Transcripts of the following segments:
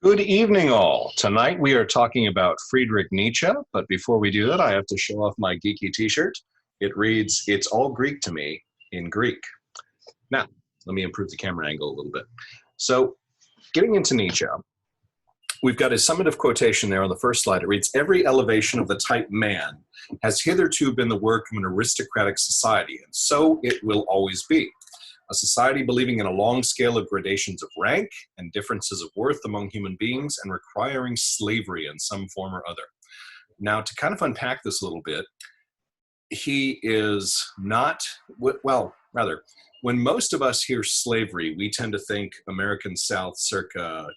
Good evening, all. Tonight we are talking about Friedrich Nietzsche, but before we do that, I have to show off my geeky t-shirt. It reads, "It's all Greek to me," in Greek. Now, let me improve the camera angle a little bit. So, getting into Nietzsche, we've got a summative quotation there on the first slide. It reads, "Every elevation of the type man has hitherto been the work of an aristocratic society, and so it will always be. A society believing in a long scale of gradations of rank and differences of worth among human beings and requiring slavery in some form or other." Now, to kind of unpack this a little bit, he is not, well, rather, when most of us hear slavery, we tend to think American South circa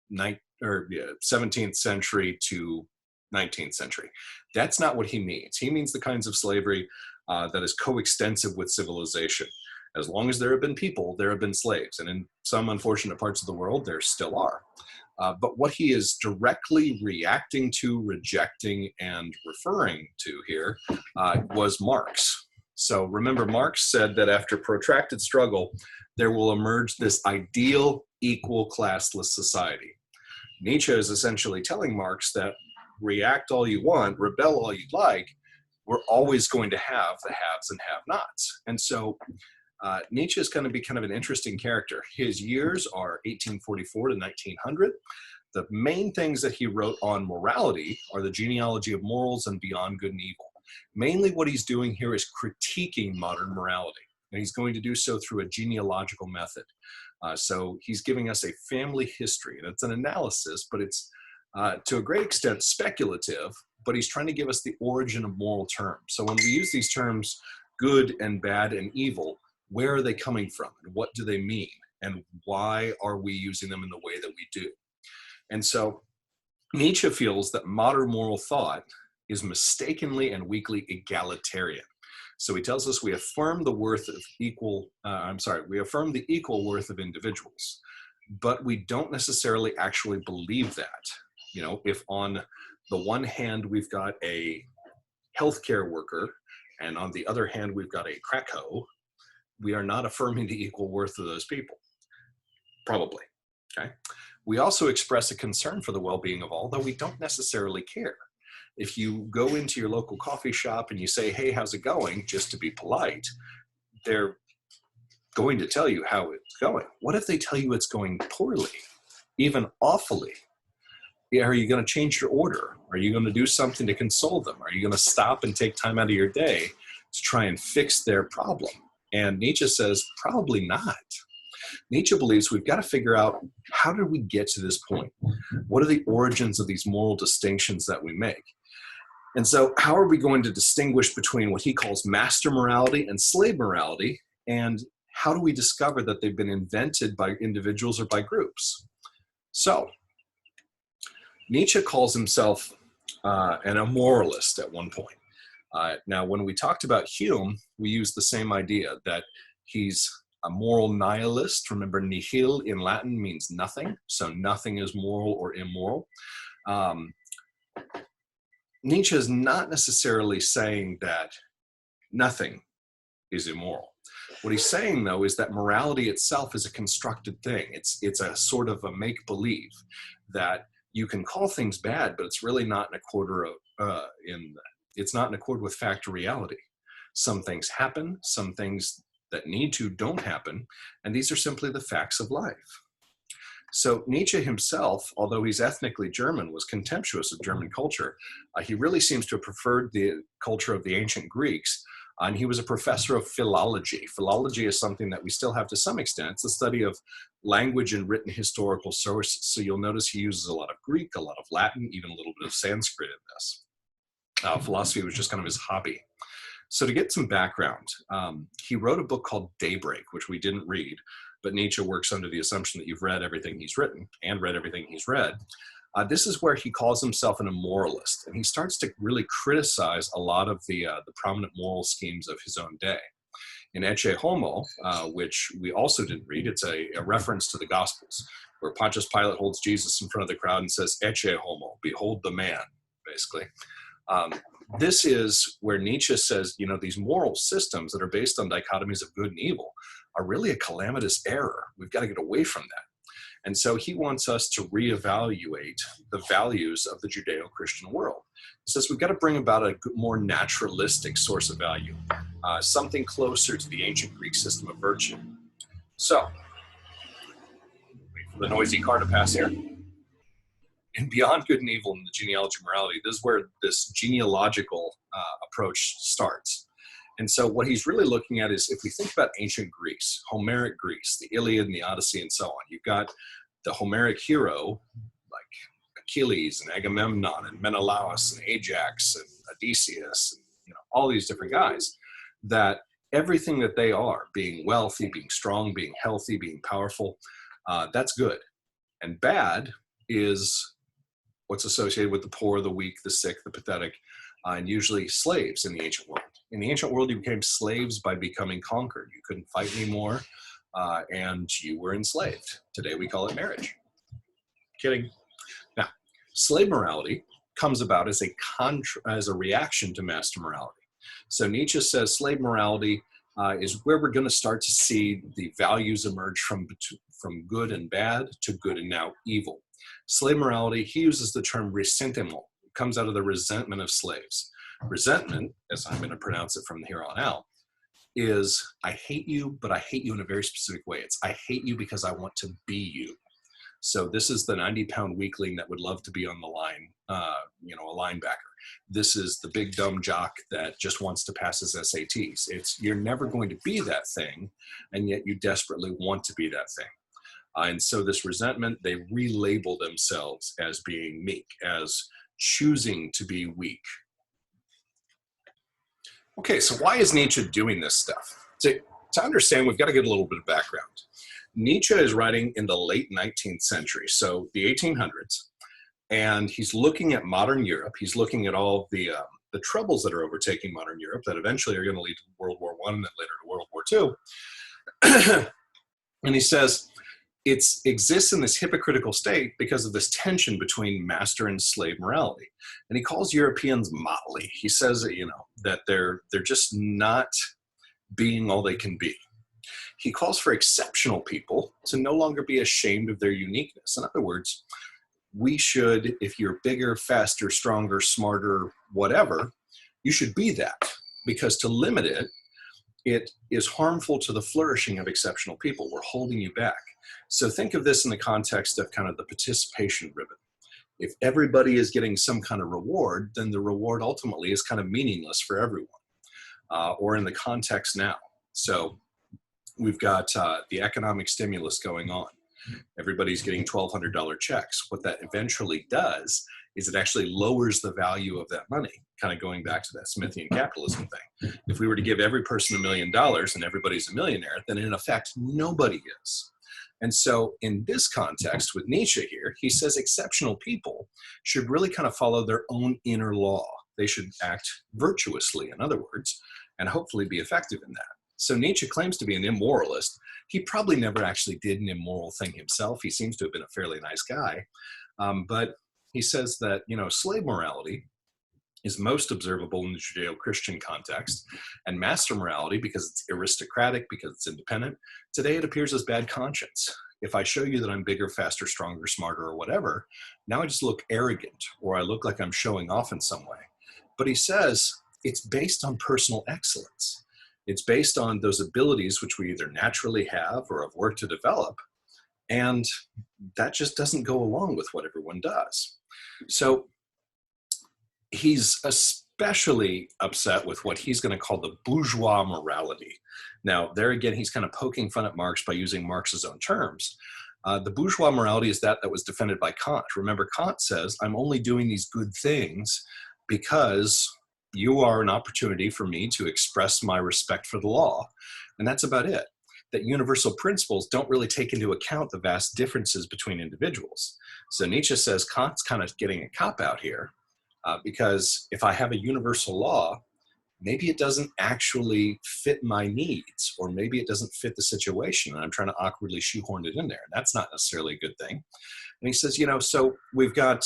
17th century to 19th century. That's not what he means. He means the kinds of slavery that is coextensive with civilization. As long as there have been people, there have been slaves. And in some unfortunate parts of the world, there still are. But what he is directly reacting to, rejecting, and referring to here was Marx. So remember, Marx said that after protracted struggle, there will emerge this ideal, equal, classless society. Nietzsche is essentially telling Marx that react all you want, rebel all you like, we're always going to have the haves and have-nots. And so Nietzsche is going to be kind of an interesting character. His years are 1844 to 1900. The main things that he wrote on morality are the genealogy of morals and beyond good and evil. Mainly what he's doing here is critiquing modern morality, and he's going to do so through a genealogical method. So he's giving us a family history, and it's an analysis, but it's to a great extent speculative, but he's trying to give us the origin of moral terms. So when we use these terms, good and bad and evil, where are they coming from, and what do they mean, and why are we using them in the way that we do? And so Nietzsche feels that modern moral thought is mistakenly and weakly egalitarian. So he tells us we affirm the worth of we affirm the equal worth of individuals, but we don't necessarily actually believe that. You know, if on the one hand we've got a healthcare worker, and on the other hand we've got a crack hoe, we are not affirming the equal worth of those people, probably, okay? We also express a concern for the well-being of all, though we don't necessarily care. If you go into your local coffee shop and you say, "Hey, how's it going?" just to be polite, they're going to tell you how it's going. What if they tell you it's going poorly, even awfully? Are you going to change your order? Are you going to do something to console them? Are you going to stop and take time out of your day to try and fix their problem? And Nietzsche says, probably not. Nietzsche believes we've got to figure out, how did we get to this point? What are the origins of these moral distinctions that we make? And so how are we going to distinguish between what he calls master morality and slave morality? And how do we discover that they've been invented by individuals or by groups? So Nietzsche calls himself an immoralist at one point. Now, when we talked about Hume, we used the same idea, that he's a moral nihilist. Remember, nihil in Latin means nothing, so nothing is moral or immoral. Nietzsche is not necessarily saying that nothing is immoral. What he's saying, though, is that morality itself is a constructed thing. It's a sort of a make-believe, that you can call things bad, but it's really not in it's not in accord with fact or reality. Some things happen, some things that need to don't happen, and these are simply the facts of life. So Nietzsche himself, although he's ethnically German, was contemptuous of German culture. He really seems to have preferred the culture of the ancient Greeks, and he was a professor of philology. Philology is something that we still have to some extent. It's the study of language and written historical sources. So you'll notice he uses a lot of Greek, a lot of Latin, even a little bit of Sanskrit in this. Philosophy was just kind of his hobby. So to get some background, he wrote a book called Daybreak, which we didn't read, but Nietzsche works under the assumption that you've read everything he's written and read everything he's read. This is where he calls himself an immoralist, and he starts to really criticize a lot of the prominent moral schemes of his own day. In Ecce Homo, which we also didn't read, it's a reference to the Gospels, where Pontius Pilate holds Jesus in front of the crowd and says, "Ecce Homo, behold the man," basically. This is where Nietzsche says, you know, these moral systems that are based on dichotomies of good and evil are really a calamitous error. We've got to get away from that. And so he wants us to reevaluate the values of the Judeo-Christian world. He says we've got to bring about a more naturalistic source of value, something closer to the ancient Greek system of virtue. So, wait for the noisy car to pass here. And beyond good and evil in the genealogy of morality, this is where this genealogical approach starts. And so what he's really looking at is, if we think about ancient Greece, Homeric Greece, the Iliad and the Odyssey and so on, you've got the Homeric hero, like Achilles and Agamemnon and Menelaus and Ajax and Odysseus, and, all these different guys, that everything that they are, being wealthy, being strong, being healthy, being powerful, that's good. And bad is what's associated with the poor, the weak, the sick, the pathetic, and usually slaves in the ancient world. In the ancient world, you became slaves by becoming conquered. You couldn't fight anymore, and you were enslaved. Today, we call it marriage. Kidding. Now, slave morality comes about as a reaction to master morality. So Nietzsche says slave morality is where we're going to start to see the values emerge from good and bad to good and now evil. Slave morality, he uses the term ressentiment. It comes out of the resentment of slaves. Resentment, as I'm going to pronounce it from here on out, is I hate you, but I hate you in a very specific way. It's I hate you because I want to be you. So this is the 90-pound weakling that would love to be on the line, a linebacker. This is the big dumb jock that just wants to pass his SATs. You're never going to be that thing, and yet you desperately want to be that thing. And so this resentment, they relabel themselves as being meek, as choosing to be weak. Okay, so why is Nietzsche doing this stuff? To understand, we've got to get a little bit of background. Nietzsche is writing in the late 19th century, so the 1800s, and he's looking at modern Europe. He's looking at all the troubles that are overtaking modern Europe that eventually are going to lead to World War I and then later to World War II. And he says, it exists in this hypocritical state because of this tension between master and slave morality. And he calls Europeans motley. He says, that they're just not being all they can be. He calls for exceptional people to no longer be ashamed of their uniqueness. In other words, we should, if you're bigger, faster, stronger, smarter, whatever, you should be that, because to limit it, it is harmful to the flourishing of exceptional people. We're holding you back. So think of this in the context of kind of the participation ribbon. If everybody is getting some kind of reward, then the reward ultimately is kind of meaningless for everyone, or in the context now. So we've got the economic stimulus going on. Everybody's getting $1,200 checks. What that eventually does is it actually lowers the value of that money, kind of going back to that Smithian capitalism thing. If we were to give every person $1 million and everybody's a millionaire, then in effect, nobody is. And so in this context with Nietzsche here, he says exceptional people should really kind of follow their own inner law. They should act virtuously, in other words, and hopefully be effective in that. So Nietzsche claims to be an immoralist. He probably never actually did an immoral thing himself. He seems to have been a fairly nice guy. But he says that, slave morality is most observable in the Judeo-Christian context, and master morality, because it's aristocratic, because it's independent, today it appears as bad conscience. If I show you that I'm bigger, faster, stronger, smarter, or whatever, now I just look arrogant, or I look like I'm showing off in some way. But he says it's based on personal excellence. It's based on those abilities which we either naturally have or have worked to develop, and that just doesn't go along with what everyone does. So he's especially upset with what he's going to call the bourgeois morality. Now, there again, he's kind of poking fun at Marx by using Marx's own terms. The bourgeois morality is that was defended by Kant. Remember, Kant says, I'm only doing these good things because you are an opportunity for me to express my respect for the law. And that's about it. That universal principles don't really take into account the vast differences between individuals. So Nietzsche says Kant's kind of getting a cop-out here, because if I have a universal law, maybe it doesn't actually fit my needs, or maybe it doesn't fit the situation, and I'm trying to awkwardly shoehorn it in there. And that's not necessarily a good thing. And he says, so we've got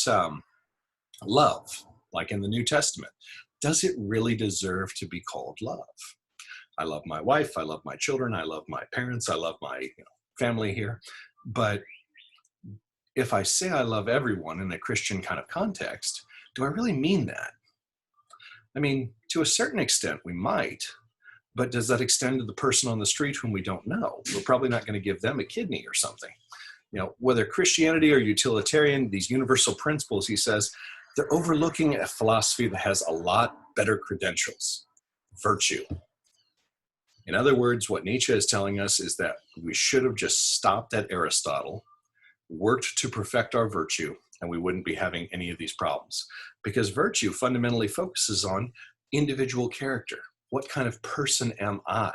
love, like in the New Testament. Does it really deserve to be called love? I love my wife, I love my children, I love my parents, I love my family here. But if I say I love everyone in a Christian kind of context, do I really mean that? I mean, to a certain extent, we might, but does that extend to the person on the street whom we don't know? We're probably not going to give them a kidney or something. You know, whether Christianity or utilitarian, these universal principles, he says, they're overlooking a philosophy that has a lot better credentials: virtue. In other words, what Nietzsche is telling us is that we should have just stopped at Aristotle, worked to perfect our virtue, and we wouldn't be having any of these problems. Because virtue fundamentally focuses on individual character. What kind of person am I?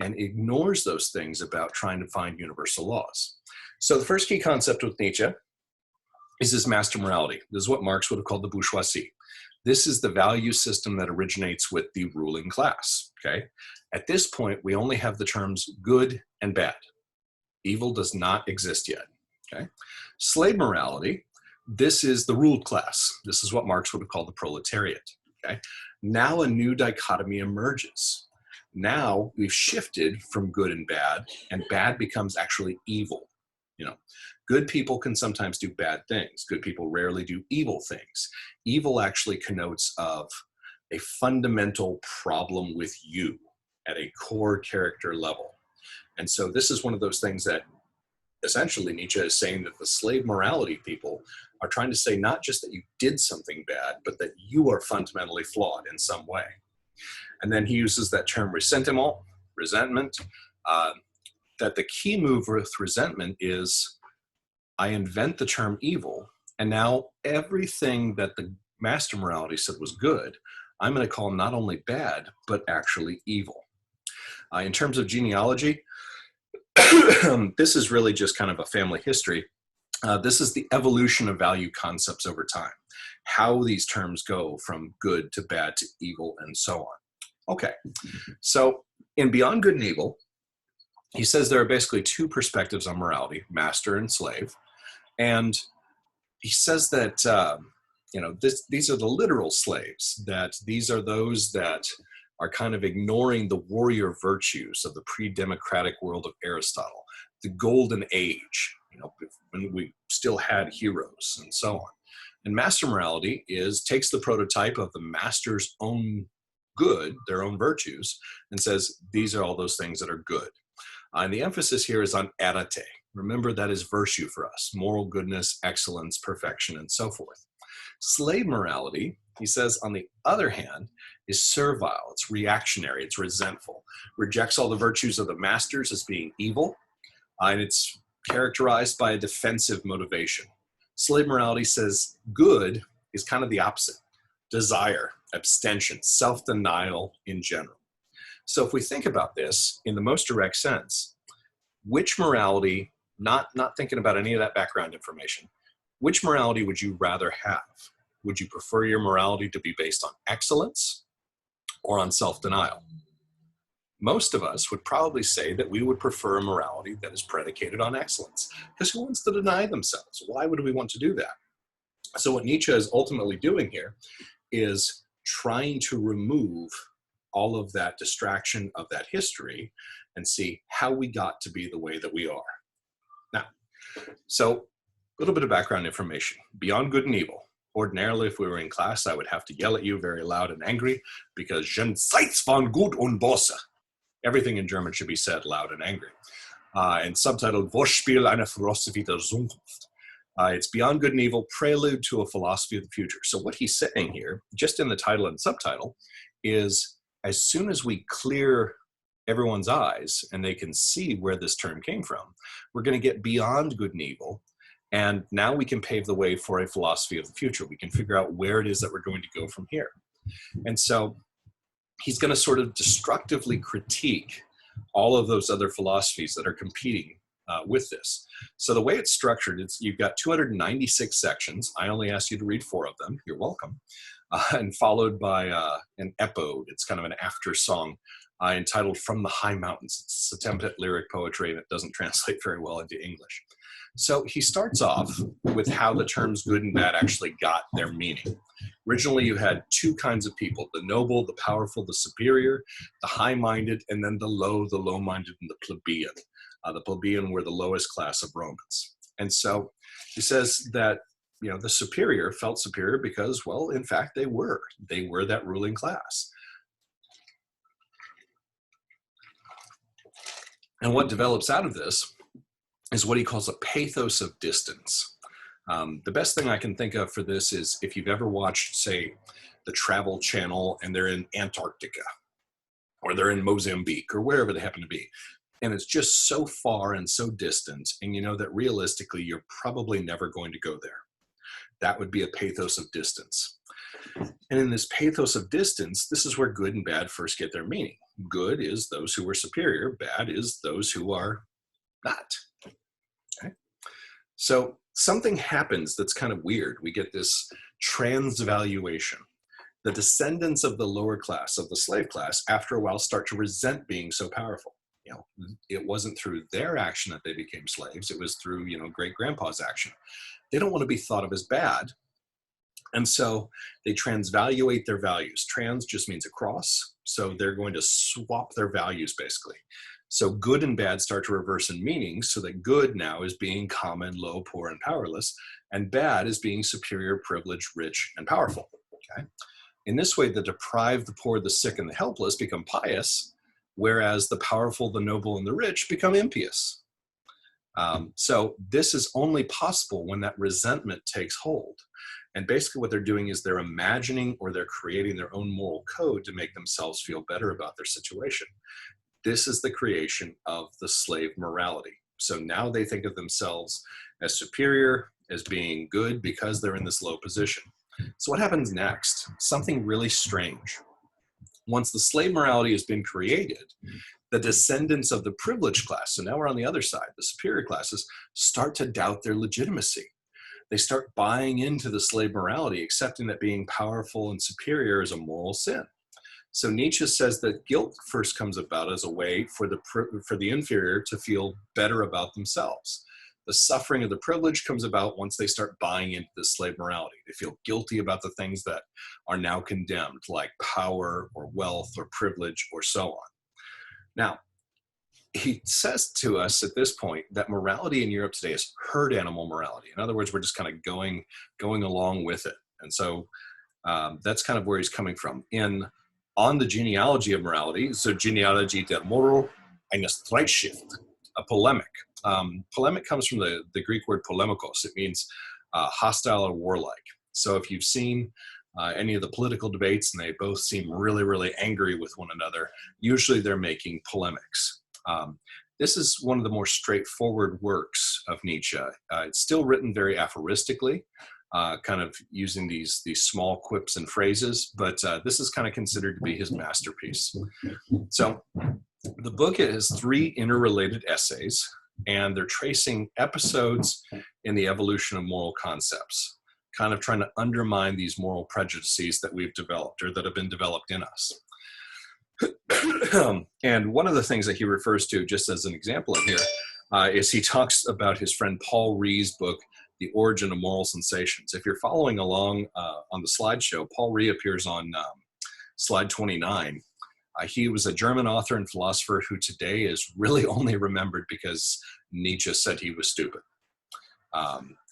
And ignores those things about trying to find universal laws. So the first key concept with Nietzsche is this master morality. This is what Marx would have called the bourgeoisie. This is the value system that originates with the ruling class, okay? At this point, we only have the terms good and bad. Evil does not exist yet, okay? Slave morality, this is the ruled class. This is what Marx would have called the proletariat, okay? Now a new dichotomy emerges. Now we've shifted from good and bad becomes actually evil. You know, good people can sometimes do bad things. Good people rarely do evil things. Evil actually connotes of a fundamental problem with you at a core character level. And so this is one of those things that essentially Nietzsche is saying that the slave morality people are trying to say not just that you did something bad, but that you are fundamentally flawed in some way. And then he uses that term resentment, that the key move with resentment is I invent the term evil, and now everything that the master morality said was good, I'm going to call not only bad, but actually evil. In terms of genealogy, this is really just kind of a family history. This is the evolution of value concepts over time, how these terms go from good to bad to evil and so on. Okay, so in Beyond Good and Evil, he says there are basically two perspectives on morality, master and slave. And he says that, these are the literal slaves, that these are those that are kind of ignoring the warrior virtues of the pre-democratic world of Aristotle, the golden age, when we still had heroes and so on. And master morality takes the prototype of the master's own good, their own virtues, and says, these are all those things that are good. And the emphasis here is on arete. Remember, that is virtue for us: moral goodness, excellence, perfection, and so forth. Slave morality, he says, on the other hand, is servile. It's reactionary. It's resentful. Rejects all the virtues of the masters as being evil, and it's characterized by a defensive motivation. Slave morality says good is kind of the opposite: desire, abstention, self-denial in general. So if we think about this in the most direct sense, which morality, not thinking about any of that background information, which morality would you rather have? Would you prefer your morality to be based on excellence or on self-denial? Most of us would probably say that we would prefer a morality that is predicated on excellence, because who wants to deny themselves? Why would we want to do that? So what Nietzsche is ultimately doing here is trying to remove all of that distraction of that history and see how we got to be the way that we are. Now, so a little bit of background information. Beyond Good and Evil. Ordinarily, if we were in class, I would have to yell at you very loud and angry because jenseits von Gut und Böse. Everything in German should be said loud and angry. And subtitled Vorspiel einer Philosophie der Zukunft. It's Beyond Good and Evil, Prelude to a Philosophy of the Future. So what he's saying here, just in the title and subtitle, is as soon as we clear everyone's eyes and they can see where this term came from, we're going to get beyond good and evil. And now we can pave the way for a philosophy of the future. We can figure out where it is that we're going to go from here. And so he's going to sort of destructively critique all of those other philosophies that are competing with this. So the way it's structured, you've got 296 sections. I only asked you to read 4 of them. You're welcome. And followed by an epode. It's kind of an after song entitled From the High Mountains. It's an attempt at lyric poetry, and it doesn't translate very well into English. So he starts off with how the terms good and bad actually got their meaning. Originally, you had 2 kinds of people: the noble, the powerful, the superior, the high-minded, and then the low-minded, and the plebeian. The plebeian were the lowest class of Romans. And so he says that, the superior felt superior because, well, in fact, they were that ruling class. And what develops out of this is what he calls a pathos of distance. The best thing I can think of for this is if you've ever watched, say, the Travel Channel and they're in Antarctica or they're in Mozambique or wherever they happen to be. And it's just so far and so distant. And you know that realistically, you're probably never going to go there. That would be a pathos of distance. And in this pathos of distance, this is where good and bad first get their meaning. Good is those who are superior. Bad is those who are not. Okay? So something happens that's kind of weird. We get this transvaluation. The descendants of the lower class, of the slave class, after a while start to resent being so powerful. It wasn't through their action that they became slaves. It was through, great grandpa's action. They don't want to be thought of as bad. And so they transvaluate their values. Trans just means across. So they're going to swap their values basically. So good and bad start to reverse in meaning, so that good now is being common, low, poor, and powerless, and bad is being superior, privileged, rich, and powerful. Okay? In this way, the deprived, the poor, the sick, and the helpless become pious, whereas the powerful, the noble, and the rich become impious. So this is only possible when that resentment takes hold. And basically what they're doing is they're imagining or they're creating their own moral code to make themselves feel better about their situation. This is the creation of the slave morality. So now they think of themselves as superior, as being good because they're in this low position. So what happens next? Something really strange. Once the slave morality has been created, the descendants of the privileged class, so now we're on the other side, the superior classes, start to doubt their legitimacy. They start buying into the slave morality, accepting that being powerful and superior is a moral sin. So Nietzsche says that guilt first comes about as a way for the inferior to feel better about themselves. The suffering of the privileged comes about once they start buying into the slave morality. They feel guilty about the things that are now condemned, like power or wealth or privilege or so on. Now, he says to us at this point that morality in Europe today is herd animal morality. In other words, we're just kind of going along with it. And so that's kind of where he's coming from. On the genealogy of morality, so genealogy der Moral, eine Streitschrift, a polemic. Polemic comes from the Greek word polemikos. It means hostile or warlike. So if you've seen any of the political debates and they both seem really, really angry with one another, usually they're making polemics. This is one of the more straightforward works of Nietzsche. It's still written very aphoristically, kind of using these small quips and phrases, but this is kind of considered to be his masterpiece. So the book has 3 interrelated essays, and they're tracing episodes in the evolution of moral concepts, kind of trying to undermine these moral prejudices that we've developed or that have been developed in us. And one of the things that he refers to, just as an example in here, is he talks about his friend Paul Rie's book, The Origin of Moral Sensations. If you're following along on the slideshow, Paul Rie appears on slide 29. He was a German author and philosopher who today is really only remembered because Nietzsche said he was stupid.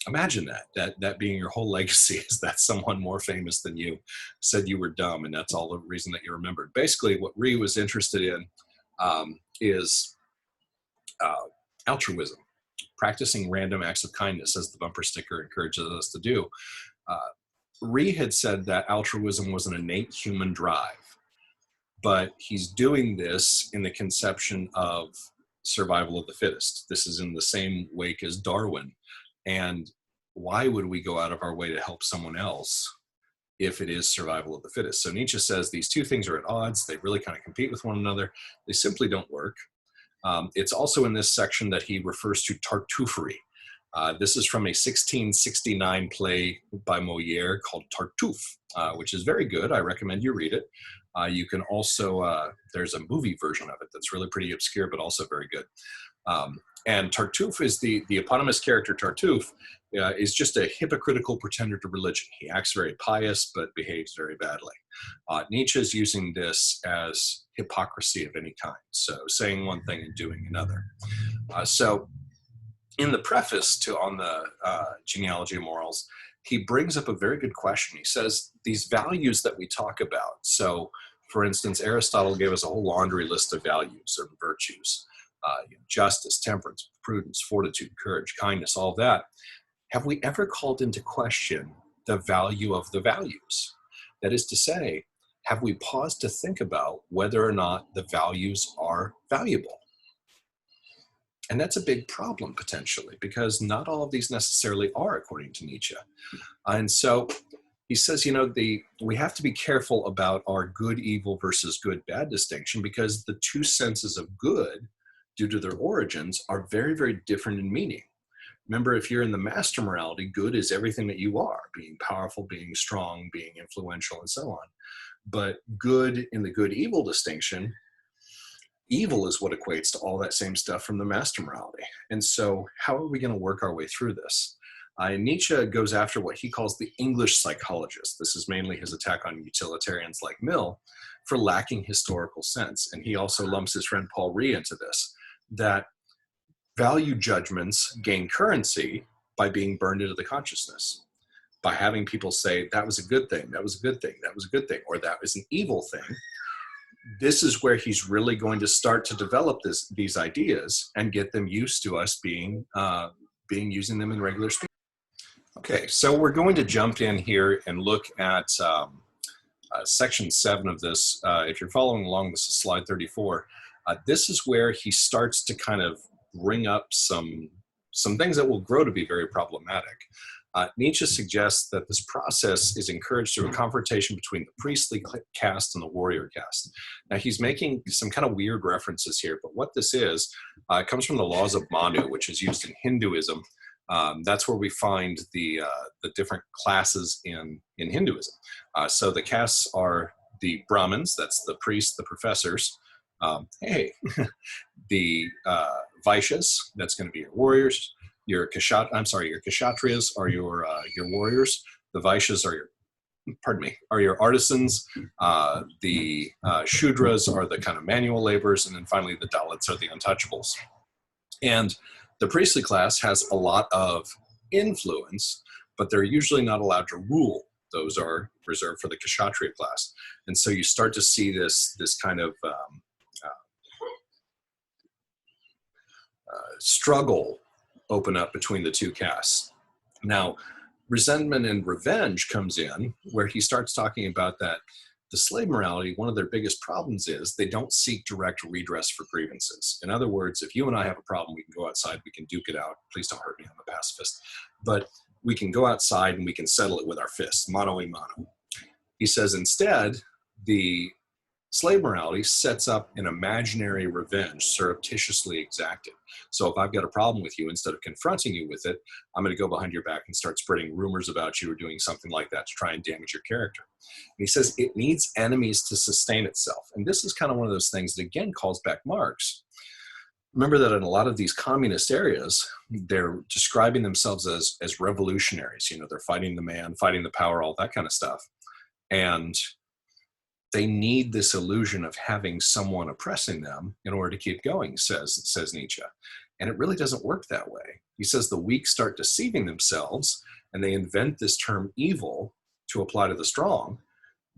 Imagine that being your whole legacy, is that someone more famous than you said you were dumb, and that's all the reason that you're remembered. Basically, what Rie was interested in is altruism, practicing random acts of kindness, as the bumper sticker encourages us to do. Rie had said that altruism was an innate human drive, but he's doing this in the conception of survival of the fittest. This is in the same wake as Darwin. And why would we go out of our way to help someone else if it is survival of the fittest? So Nietzsche says these two things are at odds. They really kind of compete with one another. They simply don't work. It's also in this section that he refers to Tartuffery. This is from a 1669 play by Molière called Tartuffe, which is very good. I recommend you read it. You can also, there's a movie version of it that's really pretty obscure, but also very good. And Tartuffe is the eponymous character. Tartuffe is just a hypocritical pretender to religion. He acts very pious, but behaves very badly. Nietzsche is using this as hypocrisy of any kind. So saying one thing and doing another. So in the preface to on the Genealogy of Morals, he brings up a very good question. He says these values that we talk about. So, for instance, Aristotle gave us a whole laundry list of values or virtues: justice, temperance, prudence, fortitude, courage, kindness, all that. Have we ever called into question the value of the values? That is to say, have we paused to think about whether or not the values are valuable? And that's a big problem potentially, because not all of these necessarily are, according to Nietzsche. And so he says, we have to be careful about our good, evil versus good, bad distinction, because the two senses of good, due to their origins, are very, very different in meaning. Remember, if you're in the master morality, good is everything that you are: being powerful, being strong, being influential, and so on. But good in the good-evil distinction, evil is what equates to all that same stuff from the master morality. And so how are we going to work our way through this? Nietzsche goes after what he calls the English psychologist. This is mainly his attack on utilitarians like Mill for lacking historical sense. And he also lumps his friend Paul Ree into this, that value judgments gain currency by being burned into the consciousness, by having people say, that was a good thing, that was a good thing, that was a good thing, or that was an evil thing. This is where he's really going to start to develop these ideas and get them used to us using them in regular speech. Okay, so we're going to jump in here and look at section 7 of this. If you're following along, this is slide 34. This is where he starts to kind of bring up some things that will grow to be very problematic. Nietzsche suggests that this process is encouraged through a confrontation between the priestly caste and the warrior caste. Now, he's making some kind of weird references here, but what this is, it comes from the laws of Manu, which is used in Hinduism. That's where we find the different classes in Hinduism. So the castes are the Brahmins, that's the priests, the professors. The Vaishyas, that's going to be your warriors. Your Kshatriyas are your warriors. The Vaishyas are your artisans. The Shudras are the kind of manual laborers, and then finally the Dalits are the untouchables. And the priestly class has a lot of influence, but they're usually not allowed to rule. Those are reserved for the Kshatriya class. And so you start to see this kind of struggle open up between the two castes. Now, resentment and revenge comes in, where he starts talking about that the slave morality, one of their biggest problems is they don't seek direct redress for grievances. In other words, if you and I have a problem, we can go outside, we can duke it out. Please don't hurt me, I'm a pacifist. But we can go outside and we can settle it with our fists, mano a mano. He says instead, the slave morality sets up an imaginary revenge surreptitiously exacted. So if I've got a problem with you, instead of confronting you with it, I'm going to go behind your back and start spreading rumors about you or doing something like that to try and damage your character. And he says it needs enemies to sustain itself. And this is kind of one of those things that, again, calls back Marx. Remember that in a lot of these communist areas, they're describing themselves as revolutionaries. They're fighting the man, fighting the power, all that kind of stuff. And they need this illusion of having someone oppressing them in order to keep going, says Nietzsche. And it really doesn't work that way. He says the weak start deceiving themselves, and they invent this term evil to apply to the strong,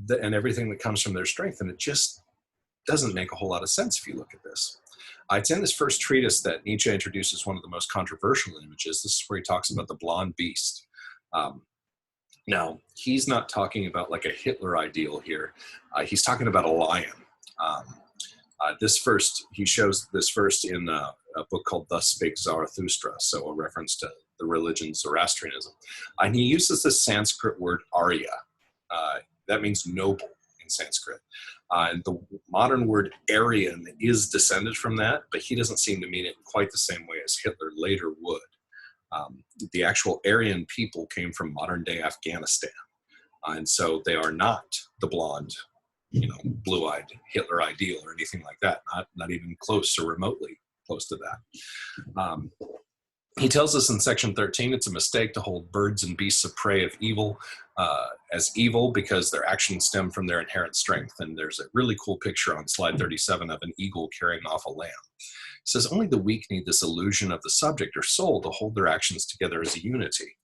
and everything that comes from their strength. And it just doesn't make a whole lot of sense if you look at this. It's in this first treatise that Nietzsche introduces one of the most controversial images. This is where he talks about the blonde beast. Now, he's not talking about like a Hitler ideal here. He's talking about a lion. He shows this first in a book called Thus Spake Zarathustra, so a reference to the religion Zoroastrianism. And he uses the Sanskrit word Arya. That means noble in Sanskrit. And the modern word Aryan is descended from that, but he doesn't seem to mean it quite the same way as Hitler later would. The actual Aryan people came from modern-day Afghanistan. And so they are not the blonde, blue-eyed Hitler ideal or anything like that, not even close or remotely close to that. He tells us in section 13, it's a mistake to hold birds and beasts of prey of evil as evil because their actions stem from their inherent strength. And there's a really cool picture on slide 37 of an eagle carrying off a lamb. says only the weak need this illusion of the subject or soul to hold their actions together as a unity.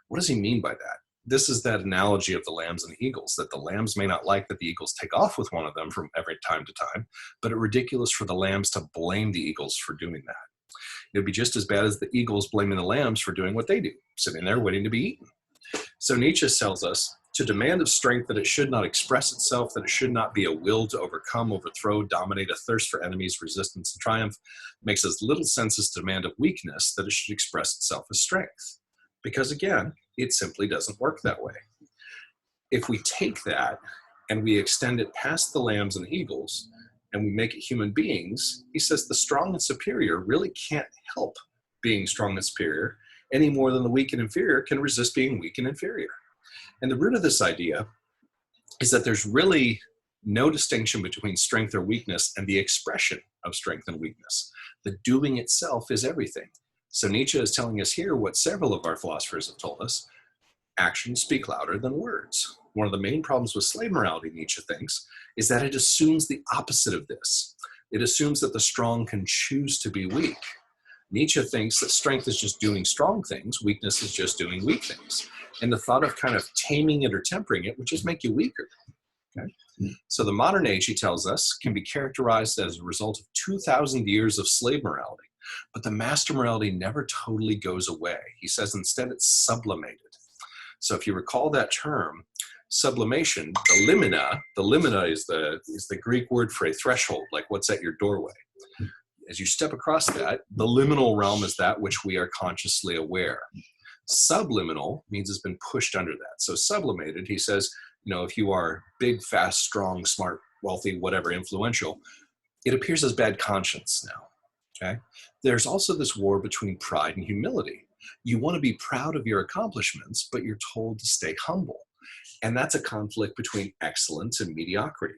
What does he mean by that? This is that analogy of the lambs and the eagles, that the lambs may not like that the eagles take off with one of them from every time to time, but it's ridiculous for the lambs to blame the eagles for doing that. It would be just as bad as the eagles blaming the lambs for doing what they do, sitting there waiting to be eaten. So Nietzsche tells us to demand of strength that it should not express itself, that it should not be a will to overcome, overthrow, dominate, a thirst for enemies, resistance, and triumph, makes as little sense as demand of weakness that it should express itself as strength. Because again, it simply doesn't work that way. If we take that and we extend it past the lambs and the eagles, and we make it human beings, he says the strong and superior really can't help being strong and superior any more than the weak and inferior can resist being weak and inferior. And the root of this idea is that there's really no distinction between strength or weakness and the expression of strength and weakness. The doing itself is everything. So Nietzsche is telling us here what several of our philosophers have told us: actions speak louder than words. One of the main problems with slave morality, Nietzsche thinks, is that it assumes the opposite of this. It assumes that the strong can choose to be weak. Nietzsche thinks that strength is just doing strong things, weakness is just doing weak things. And the thought of kind of taming it or tempering it would just make you weaker. Okay? So the modern age, he tells us, can be characterized as a result of 2,000 years of slave morality. But the master morality never totally goes away. He says instead it's sublimated. So if you recall that term, sublimation, the limina is the Greek word for a threshold, like what's at your doorway. As you step across that, the liminal realm is that which we are consciously aware. Subliminal means it's been pushed under that. So sublimated, he says, if you are big, fast, strong, smart, wealthy, whatever, influential, it appears as bad conscience now. Okay? There's also this war between pride and humility. You want to be proud of your accomplishments, but you're told to stay humble. And that's a conflict between excellence and mediocrity.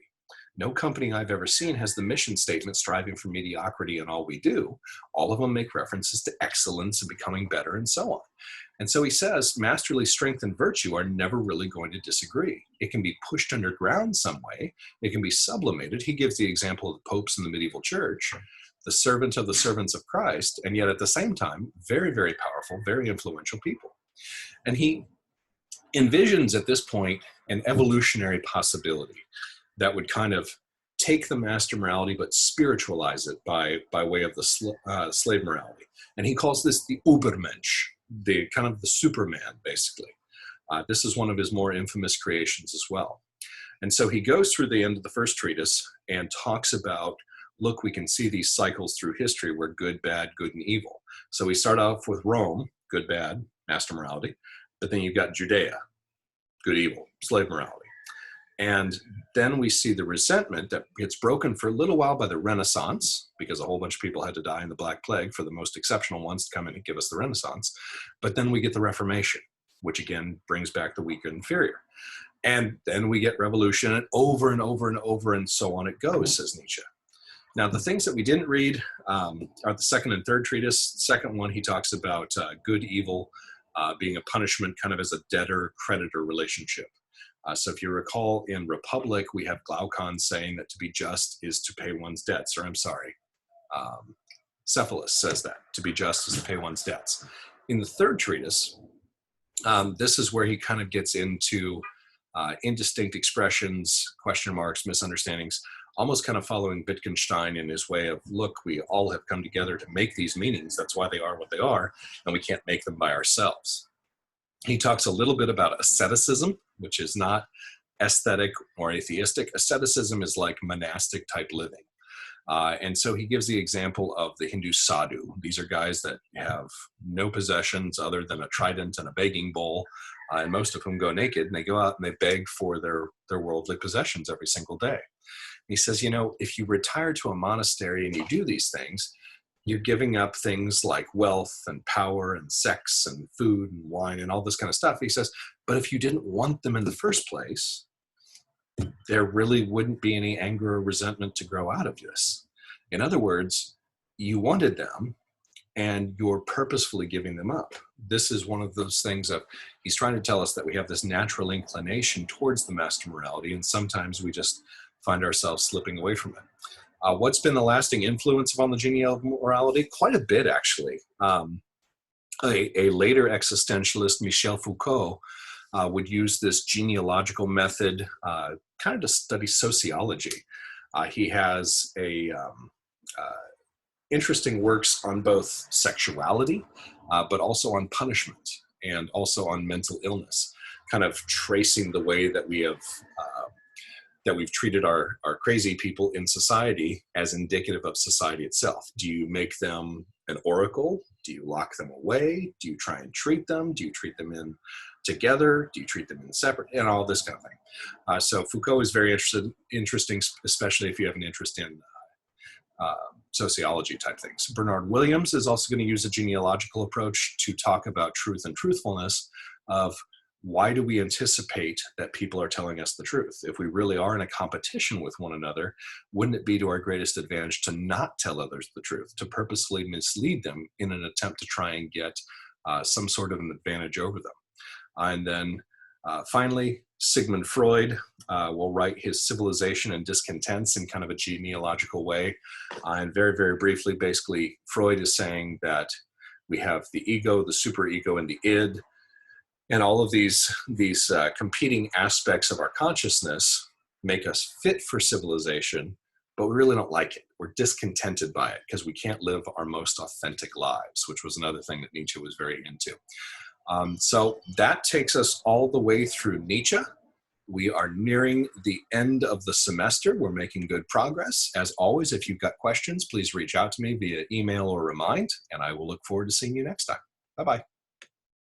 No company I've ever seen has the mission statement striving for mediocrity in all we do. All of them make references to excellence and becoming better and so on. And so he says masterly strength and virtue are never really going to disagree. It can be pushed underground some way. It can be sublimated. He gives the example of the popes in the medieval church, the servant of the servants of Christ, and yet at the same time, very, very powerful, very influential people. And he envisions at this point an evolutionary possibility that would kind of take the master morality but spiritualize it by way of the slave morality. And he calls this the Übermensch, the kind of the Superman, basically. This is one of his more infamous creations as well. And so he goes through the end of the first treatise and talks about, look, we can see these cycles through history where good, bad, good, and evil. So we start off with Rome, good, bad, master morality. But then you've got Judea, good, evil, slave morality. And then we see the resentment that gets broken for a little while by the Renaissance, because a whole bunch of people had to die in the Black Plague for the most exceptional ones to come in and give us the Renaissance. But then we get the Reformation, which again brings back the weak and inferior. And then we get revolution, and over and over and over and so on it goes, says Nietzsche. Now, the things that we didn't read are the second and third treatise. The second one, he talks about good, evil, being a punishment kind of as a debtor-creditor relationship. So if you recall in Republic, we have Glaucon saying that to be just is to pay one's debts, or I'm sorry, Cephalus says that, to be just is to pay one's debts. In the third treatise, this is where he kind of gets into indistinct expressions, question marks, misunderstandings, almost kind of following Wittgenstein in his way of, look, we all have come together to make these meanings. That's why they are what they are, and we can't make them by ourselves. He talks a little bit about asceticism, which is not aesthetic or atheistic. Asceticism is like monastic type living. And so he gives the example of the Hindu sadhu. These are guys that have no possessions other than a trident and a begging bowl, and most of whom go naked, and they go out and they beg for their worldly possessions every single day. He says, if you retire to a monastery and you do these things, you're giving up things like wealth and power and sex and food and wine and all this kind of stuff. He says, but if you didn't want them in the first place, there really wouldn't be any anger or resentment to grow out of this. In other words, you wanted them and you're purposefully giving them up. This is one of those things of, he's trying to tell us that we have this natural inclination towards the master morality, and sometimes we just find ourselves slipping away from it. What's been the lasting influence on the genealogy of morality? Quite a bit, actually. A later existentialist, Michel Foucault, would use this genealogical method kind of to study sociology. He has interesting works on both sexuality, but also on punishment and also on mental illness, kind of tracing the way that we have that we've treated our crazy people in society as indicative of society itself. Do you make them an oracle? Do you lock them away? Do you try and treat them? Do you treat them in together? Do you treat them in separate? And all this kind of thing. So Foucault is very interesting, especially if you have an interest in sociology type things. Bernard Williams is also going to use a genealogical approach to talk about truth and truthfulness of why do we anticipate that people are telling us the truth? If we really are in a competition with one another, wouldn't it be to our greatest advantage to not tell others the truth, to purposefully mislead them in an attempt to try and get some sort of an advantage over them? And then finally, Sigmund Freud will write his Civilization and Discontents in kind of a genealogical way. And very, very briefly, basically, Freud is saying that we have the ego, the superego, and the id. And all of these competing aspects of our consciousness make us fit for civilization, but we really don't like it. We're discontented by it because we can't live our most authentic lives, which was another thing that Nietzsche was very into. So that takes us all the way through Nietzsche. We are nearing the end of the semester. We're making good progress. As always, if you've got questions, please reach out to me via email or remind, and I will look forward to seeing you next time. Bye-bye.